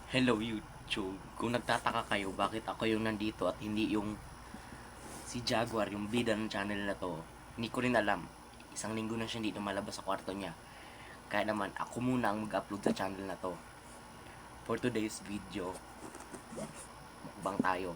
Hello YouTube. Kung nagtataka kayo bakit ako yung nandito at hindi yung si Jaguar, yung bida ng channel na to, hindi ko rin alam. Isang linggo na siya hindi lumalabas sa kwarto niya. Kaya naman ako muna ang mag-upload sa channel na to. For today's video, mukbang tayo.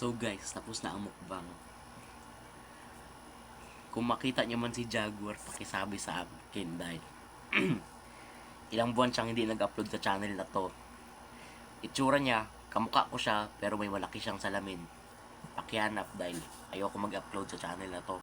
So guys, tapos na ang mukbang. Kung makita niyo man si Jaguar, pakisabi sa akin dahil ilang buwan siyang hindi nag-upload sa channel na to. Itsura niya, kamukha ko siya pero may malaki siyang salamin. Pakihanap dahil ayoko mag-upload sa channel na to.